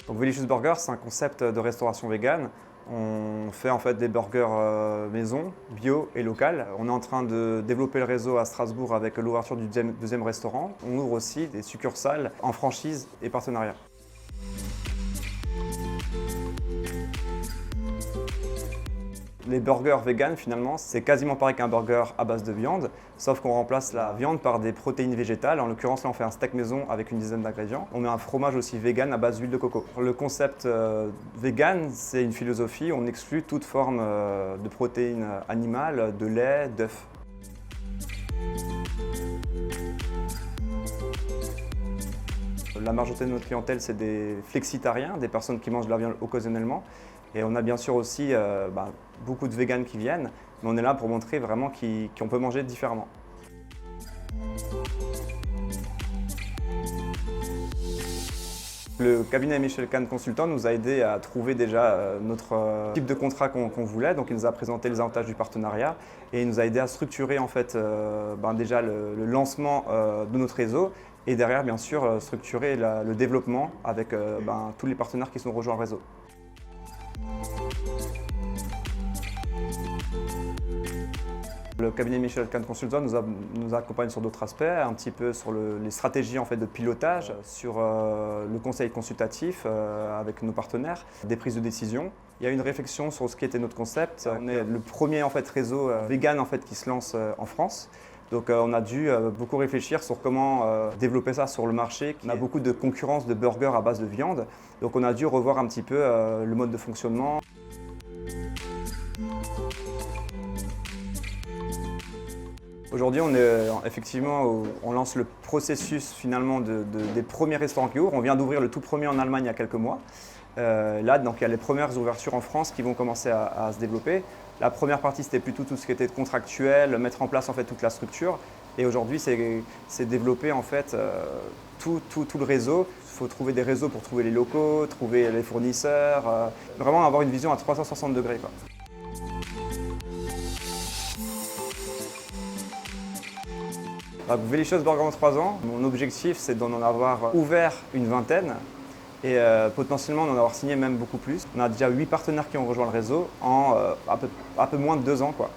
Donc Velicious Burger, c'est un concept de restauration végane. On fait en fait des burgers maison, bio et local. On est en train de développer le réseau à Strasbourg avec l'ouverture du deuxième restaurant. On ouvre aussi des succursales en franchise et partenariat. Les burgers vegan, finalement, c'est quasiment pareil qu'un burger à base de viande, sauf qu'on remplace la viande par des protéines végétales. En l'occurrence, là, on fait un steak maison avec une dizaine d'ingrédients. On met un fromage aussi vegan à base d'huile de coco. Le concept vegan, c'est une philosophie. On exclut toute forme de protéines animales, de lait, d'œufs. La majorité de notre clientèle, c'est des flexitariens, des personnes qui mangent de la viande occasionnellement. Et on a bien sûr aussi beaucoup de véganes qui viennent, mais on est là pour montrer vraiment qu'on peut manger différemment. Le cabinet Michel Kahn Consultant nous a aidé à trouver déjà notre type de contrat qu'on voulait. Donc il nous a présenté les avantages du partenariat et il nous a aidé à structurer en fait, déjà le lancement de notre réseau et derrière bien sûr structurer le développement avec tous les partenaires qui sont rejoints au réseau. Le cabinet Michel Kahn Consultant nous accompagne sur d'autres aspects, un petit peu sur les stratégies en fait, de pilotage, sur le conseil consultatif avec nos partenaires, des prises de décision. Il y a une réflexion sur ce qui était notre concept. On est le premier en fait, réseau vegan en fait, qui se lance en France. Donc on a dû beaucoup réfléchir sur comment développer ça sur le marché. On a beaucoup de concurrence de burgers à base de viande, donc on a dû revoir un petit peu le mode de fonctionnement. Aujourd'hui, on lance le processus finalement des premiers restaurants qui ouvrent. On vient d'ouvrir le tout premier en Allemagne il y a quelques mois. Là, donc, il y a les premières ouvertures en France qui vont commencer à se développer. La première partie, c'était plutôt tout ce qui était contractuel, mettre en place en fait, toute la structure. Et aujourd'hui, c'est développer en fait, tout le réseau. Il faut trouver des réseaux pour trouver les locaux, trouver les fournisseurs, vraiment avoir une vision à 360 degrés, quoi. Velicious Burger en 3 ans, mon objectif c'est d'en avoir ouvert une vingtaine et potentiellement d'en avoir signé même beaucoup plus. On a déjà 8 partenaires qui ont rejoint le réseau en un peu moins de 2 ans, quoi.